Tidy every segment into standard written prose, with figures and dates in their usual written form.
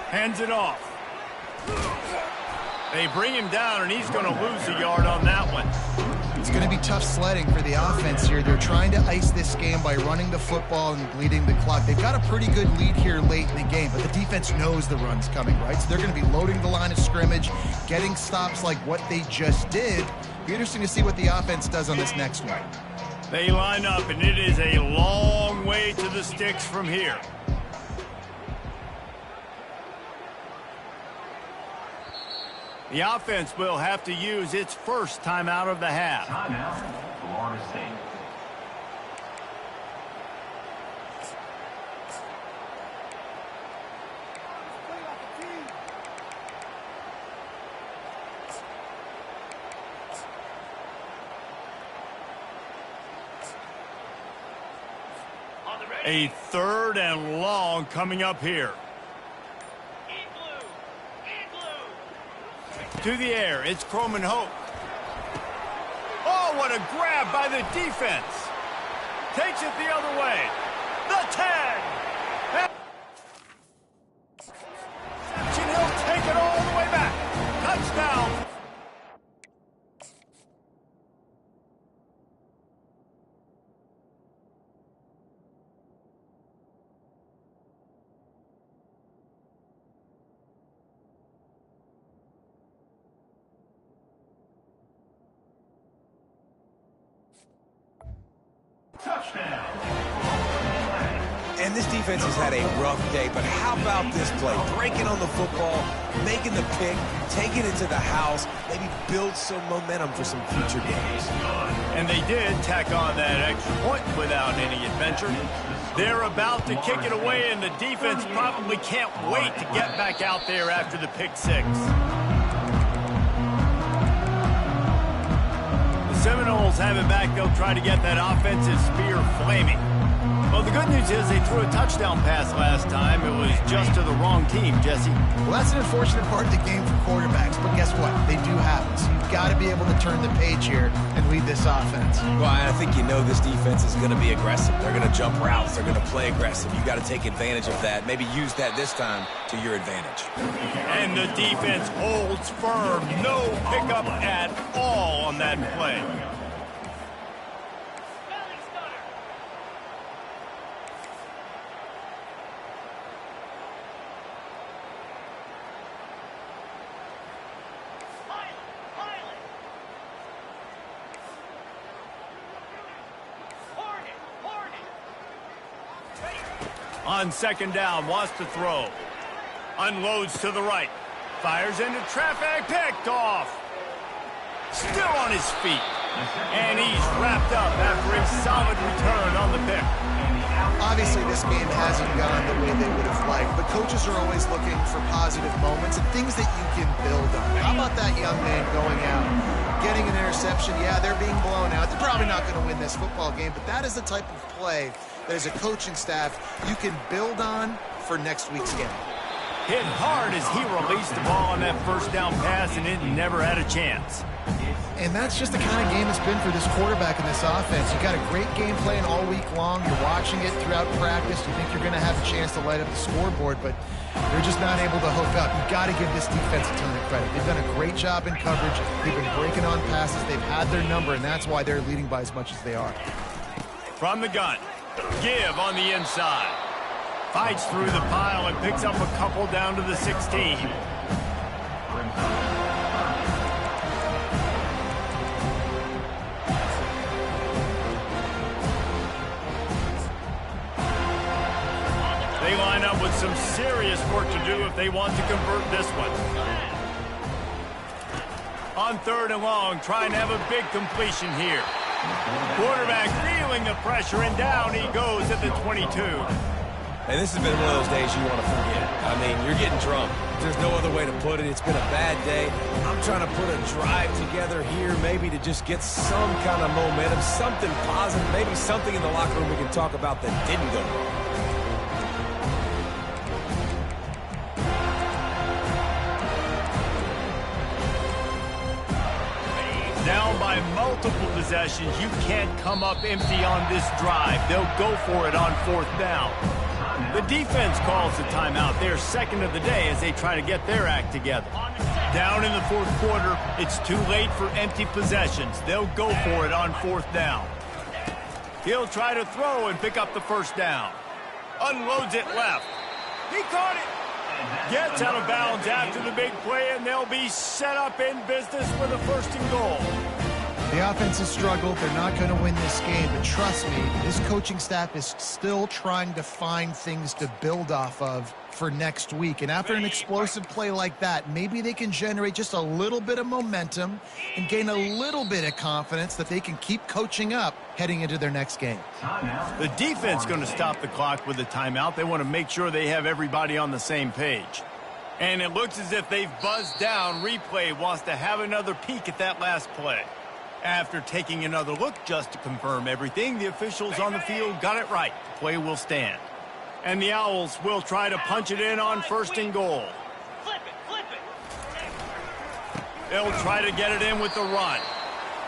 Hands it off. They bring him down, and he's going to lose a yard on that one. It's going to be tough sledding for the offense here. They're trying to ice this game by running the football and bleeding the clock. They've got a pretty good lead here late in the game, but the defense knows the run's coming, right? So they're going to be loading the line of scrimmage, getting stops like what they just did. Be interesting to see what the offense does on this next one. They line up, and it is a long way to the sticks from here. The offense will have to use its first timeout of the half. Timeout, Florida State. A 3rd and long coming up here. To the air, it's Croman Hope. Oh, what a grab by the defense. Takes it the other way. The 10. He'll take it all the way back. Touchdown. And this defense has had a rough day, but how about this play? Breaking on the football, making the pick, taking it to the house, maybe build some momentum for some future games. And they did tack on that extra point without any adventure. They're about to kick it away, and the defense probably can't wait to get back out there after the pick six. The Seminoles have it back. They'll try to get that offensive spear flaming. Well, the good news is they threw a touchdown pass last time. It was just to the wrong team, Jesse. Well, that's an unfortunate part of the game for quarterbacks, but guess what? They do happen. So you've got to be able to turn the page here and lead this offense. Well, I think you know this defense is going to be aggressive. They're going to jump routes. They're going to play aggressive. You've got to take advantage of that. Maybe use that this time to your advantage. And the defense holds firm. No pickup at all on that play. On 2nd down, wants to throw. Unloads to the right. Fires into traffic, picked off. Still on his feet. And he's wrapped up after a solid return on the pick. Obviously, this game hasn't gone the way they would have liked, but coaches are always looking for positive moments and things that you can build on. How about that young man going out, getting an interception? Yeah, they're being blown out. They're probably not going to win this football game, but that is the type of play that as a coaching staff you can build on for next week's game. Hit hard as he released the ball on that 1st down pass, and it never had a chance. And that's just the kind of game it's been for this quarterback and this offense. You got a great game plan all week long. You're watching it throughout practice. You think you're going to have a chance to light up the scoreboard, but they're just not able to hook up. You've got to give this defense a ton of credit. They've done a great job in coverage. They've been breaking on passes. They've had their number, and that's why they're leading by as much as they are. From the gun, Give on the inside. Fights through the pile and picks up a couple down to the 16. They line up with some serious work to do if they want to convert this one. On 3rd and long, trying to have a big completion here. Quarterback feeling the pressure, and down he goes at the 22. And this has been one of those days you want to forget. I mean, you're getting drunk. There's no other way to put it. It's been a bad day. I'm trying to put a drive together here, maybe to just get some kind of momentum, something positive, maybe something in the locker room we can talk about that didn't go wrong. Down by multiple possessions, you can't come up empty on this drive. They'll go for it on 4th down. The defense calls the timeout. They're second of the day as they try to get their act together. Down in the fourth quarter, it's too late for empty possessions. They'll go for it on fourth down. He'll try to throw and pick up the first down. Unloads it left. He caught it. Gets out of bounds after the big play, and they'll be set up in business with a first and goal. The offense has struggled. They're not going to win this game, but trust me, this coaching staff is still trying to find things to build off of for next week. And after an explosive play like that, maybe they can generate just a little bit of momentum and gain a little bit of confidence that they can keep coaching up heading into their next game. The defense going to stop the clock with a timeout. They want to make sure they have everybody on the same page. And it looks as if they've buzzed down. Replay wants to have another peek at that last play. After taking another look just to confirm everything, the officials on the field got it right. The play will stand. And the Owls will try to punch it in on first and goal. They'll try to get it in with the run.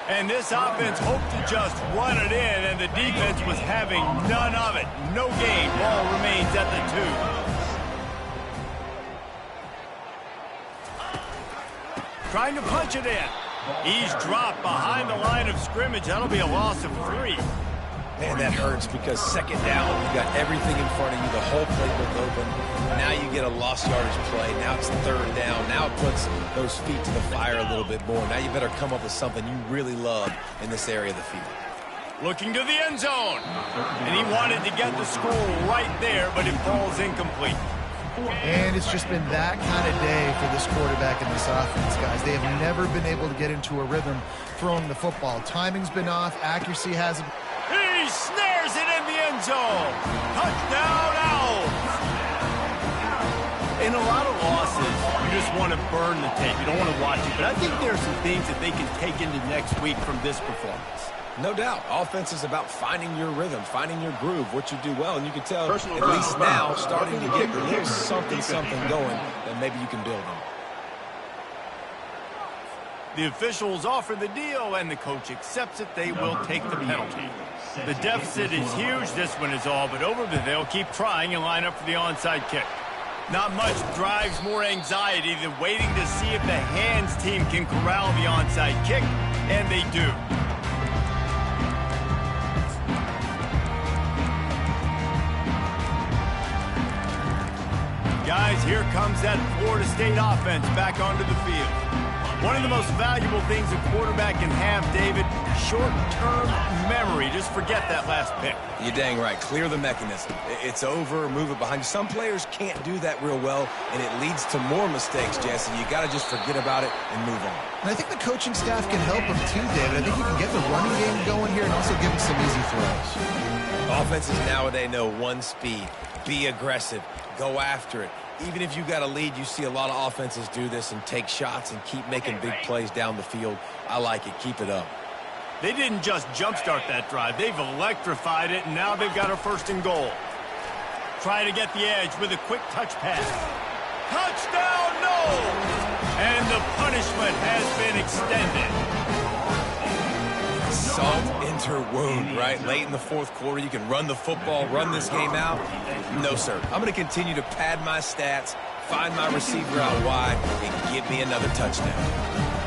And this offense hoped to just run it in, and the defense was having none of it. No gain. Ball remains at the 2. Trying to punch it in. He's dropped behind the line of scrimmage. That'll be a loss of 3. Man, that hurts because second down, you got everything in front of you, the whole playbook open. Now you get a lost yardage play. Now it's third down. Now it puts those feet to the fire a little bit more. Now you better come up with something you really love in this area of the field. Looking to the end zone. And he wanted to get the score right there, but it falls incomplete. And it's just been that kind of day for this quarterback and this offense, guys. They have never been able to get into a rhythm throwing the football. Timing's been off. Accuracy hasn't. He snares it in the end zone. Touchdown, Owls. In a lot of losses, you just want to burn the tape. You don't want to watch it. But I think there are some things that they can take into next week from this performance. No doubt. Offense is about finding your rhythm, finding your groove, what you do well. And you can tell, at least now, starting to get a little something going that maybe you can build on. The officials offer the deal, and the coach accepts it. They will take the penalty. The deficit is huge. This one is all but over, but they'll keep trying and line up for the onside kick. Not much drives more anxiety than waiting to see if the hands team can corral the onside kick, and they do. Guys, here comes that Florida State offense back onto the field. One of the most valuable things a quarterback can have, David, short-term memory. Just forget that last pick. You're dang right. Clear the mechanism. It's over, move it behind you. Some players can't do that real well, and it leads to more mistakes, Jesse. You got to just forget about it and move on. And I think the coaching staff can help them too, David. I think you can get the running game going here and also give them some easy throws. Offenses nowadays know one speed. Be aggressive. Go after it. Even if you got a lead, you see a lot of offenses do this and take shots and keep making big plays down the field. I like it. Keep it up. They didn't just jumpstart that drive. They've electrified it, and now they've got a first and goal. Try to get the edge with a quick touch pass. Touchdown, no! And the punishment has been extended. Salt into wound, right? Late in the fourth quarter, you can run the football, run this game out. No, sir. I'm going to continue to pad my stats, find my receiver out wide, and give me another touchdown.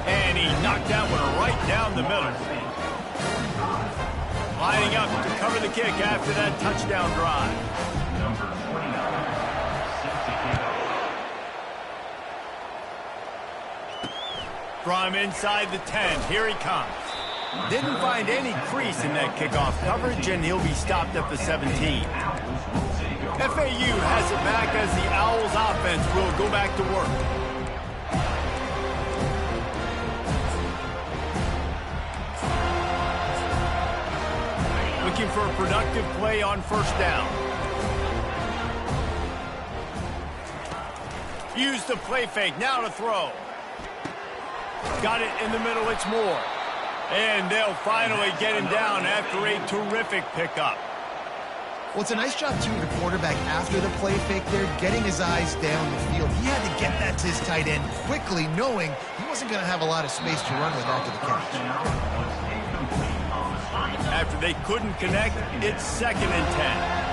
And he knocked that one right down the middle. Lining up to cover the kick after that touchdown drive. Number 29, set to kick off. From inside the 10, here he comes. Didn't find any crease in that kickoff coverage, and he'll be stopped at the 17. FAU has it back as the Owls offense will go back to work. Looking for a productive play on first down. Use the play fake, now to throw. Got it in the middle, it's Moore. And they'll finally get him down after a terrific pickup. Well, it's a nice job, too, the quarterback after the play fake there, getting his eyes down the field. He had to get that to his tight end quickly, knowing he wasn't going to have a lot of space to run with after the catch. After they couldn't connect, it's 2nd and 10.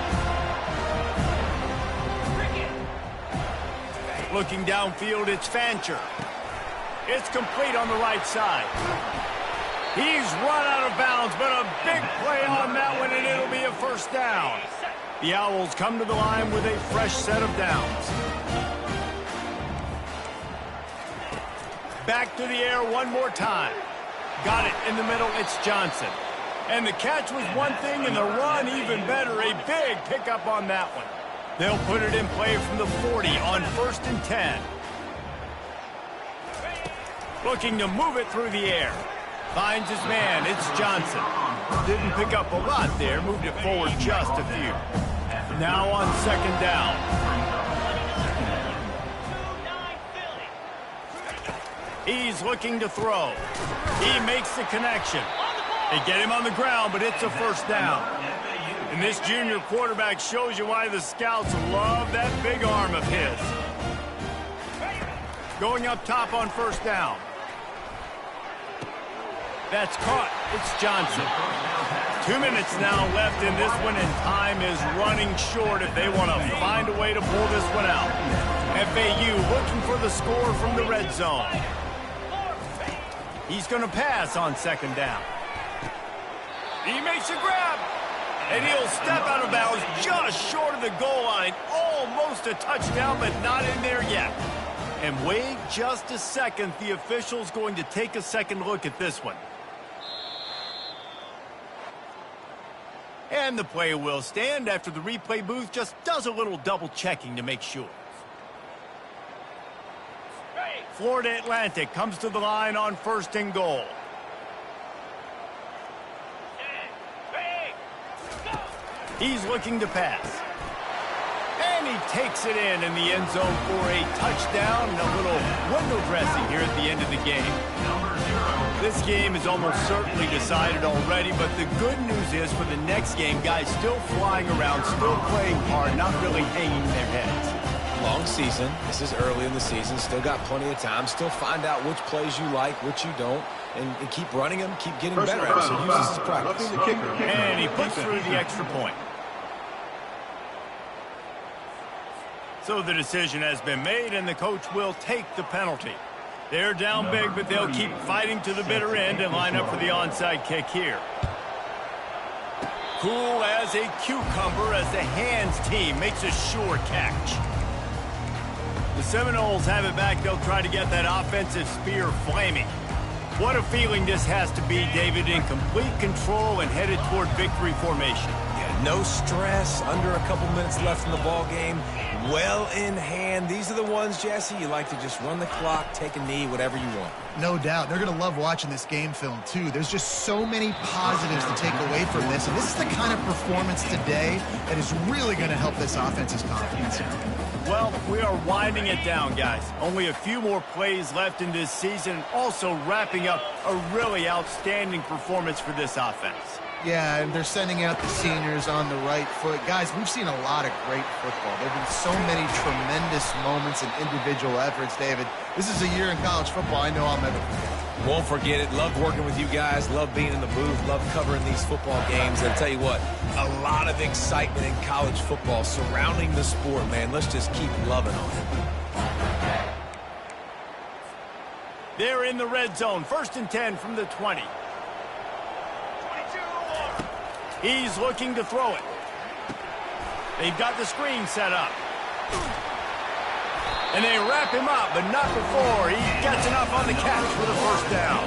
Looking downfield, it's Fancher. It's complete on the right side. He's run out of bounds, but a big play on that one, and it'll be a first down. The Owls come to the line with a fresh set of downs. Back to the air one more time. Got it in the middle, it's Johnson. And the catch was one thing, and the run even better. A big pickup on that one. They'll put it in play from the 40 on 1st and 10. Looking to move it through the air. Finds his man, it's Johnson. Didn't pick up a lot there, moved it forward just a few. Now on 2nd down. He's looking to throw. He makes the connection. They get him on the ground, but it's a first down. And this junior quarterback shows you why the scouts love that big arm of his. Going up top on 1st down. That's caught. It's Johnson. 2 minutes now left in this one, and time is running short if they want to find a way to pull this one out. FAU looking for the score from the red zone. He's going to pass on 2nd down. He makes a grab, and he'll step out of bounds just short of the goal line. Almost a touchdown, but not in there yet. And wait just a second. The official's going to take a second look at this one. And the play will stand after the replay booth just does a little double checking to make sure. Florida Atlantic comes to the line on 1st and goal. He's looking to pass. And he takes it in the end zone for a touchdown and a little window dressing here at the end of the game. This game is almost certainly decided already, but the good news is for the next game, guys still flying around, still playing hard, not really hanging their heads. Long season. This is early in the season. Still got plenty of time. Still find out which plays you like, which you don't, and keep running them, keep getting better at it. So use this as practice. And he puts through the extra point. So the decision has been made, and the coach will take the penalty. They're down big, but they'll keep fighting to the bitter end and line up for the onside kick here. Cool as a cucumber as the hands team makes a sure catch. The Seminoles have it back. They'll try to get that offensive spear flaming. What a feeling this has to be, David, in complete control and headed toward victory formation. Yeah, no stress, under a couple minutes left in the ball game, well in hand. These are the ones, Jesse, you like to just run the clock, take a knee, whatever you want. No doubt. They're going to love watching this game film, too. There's just so many positives to take away from this, and this is the kind of performance today that is really going to help this offense's confidence. Well, we are winding it down, guys. Only a few more plays left in this season, also wrapping up a really outstanding performance for this offense. Yeah, and they're sending out the seniors on the right foot. Guys, we've seen a lot of great football. There have been so many tremendous moments and individual efforts, David. This is a year in college football I know I'll never forget. Won't forget it. Love working with you guys. Love being in the booth. Love covering these football games. And I'll tell you what, a lot of excitement in college football surrounding the sport, man. Let's just keep loving on it. They're in the red zone. 1st and 10 from the 20. He's looking to throw it. They've got the screen set up. And they wrap him up, but not before he gets enough on the catch for the first down.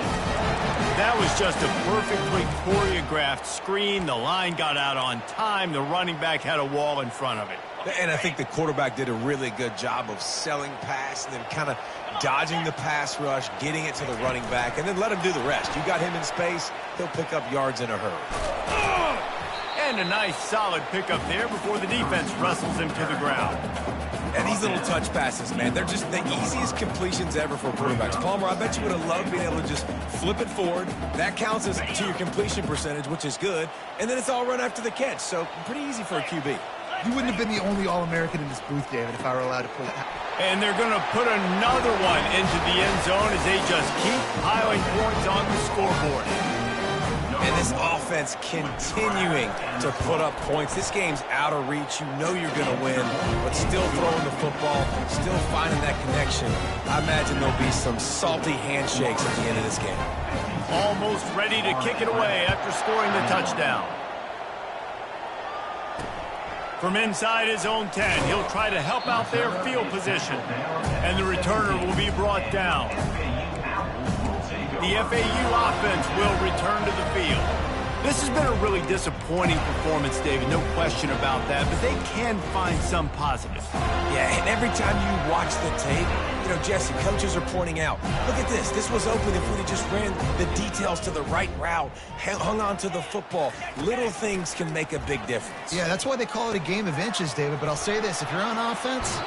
That was just a perfectly choreographed screen. The line got out on time. The running back had a wall in front of it. And I think the quarterback did a really good job of selling pass and then kind of dodging the pass rush, getting it to the running back, and then let him do the rest. You got him in space, he'll pick up yards in a hurry. And a nice solid pickup there before the defense wrestles him to the ground. And these little touch passes, man, they're just the easiest completions ever for quarterbacks. Palmer, I bet you would have loved being able to just flip it forward. That counts as to your completion percentage, which is good. And then it's all run after the catch, so pretty easy for a QB. You wouldn't have been the only All-American in this booth, David, if I were allowed to pull that. And they're going to put another one into the end zone as they just keep piling points on the scoreboard. And this offense continuing to put up points. This game's out of reach. You know you're going to win, but still throwing the football, still finding that connection. I imagine there'll be some salty handshakes at the end of this game. Almost ready to kick it away after scoring the touchdown. From inside his own 10, he'll try to help out their field position. And the returner will be brought down. The FAU offense will return to the field. This has been a really disappointing performance, David, no question about that, but they can find some positives. Yeah, and every time you watch the tape, you know, Jesse, coaches are pointing out, look at this. This was open if we just ran the details to the right route, hung on to the football. Little things can make a big difference. Yeah, that's why they call it a game of inches, David. But I'll say this, if you're on offense,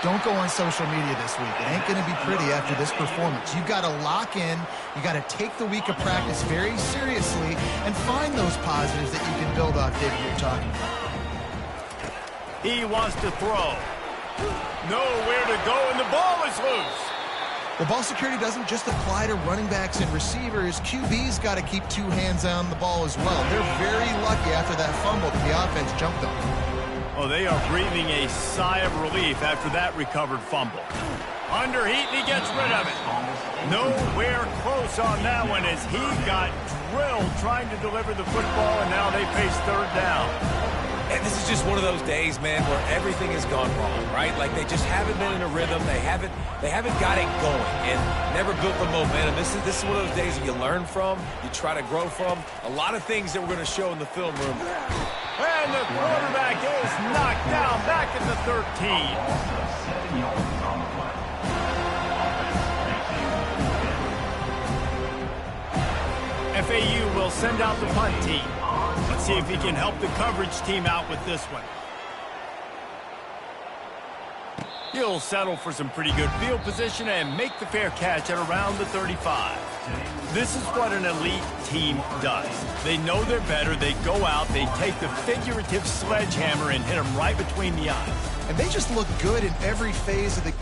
don't go on social media this week. It ain't going to be pretty after this performance. You've got to lock in. You got to take the week of practice very seriously and find those positives that you can build off, David, you're talking about. He wants to throw. Nowhere to go, and the ball is loose. Well, ball security doesn't just apply to running backs and receivers. QB's got to keep two hands on the ball as well. They're very lucky after that fumble that the offense jumped on. Oh, they are breathing a sigh of relief after that recovered fumble. Under heat, and he gets rid of it. Nowhere close on that one as he got drilled trying to deliver the football, and now they face third down. And this is just one of those days, man, where everything has gone wrong, right? Like they just haven't been in a rhythm. They haven't got it going and never built the momentum. This is one of those days that you learn from, you try to grow from. A lot of things that we're going to show in the film room. And the quarterback is knocked down back at the 13. 7 yards on the play. FAU will send out the punt team. Let's see if he can help the coverage team out with this one. He'll settle for some pretty good field position and make the fair catch at around the 35. This is what an elite team does. They know they're better. They go out. They take the figurative sledgehammer and hit them right between the eyes. And they just look good in every phase of the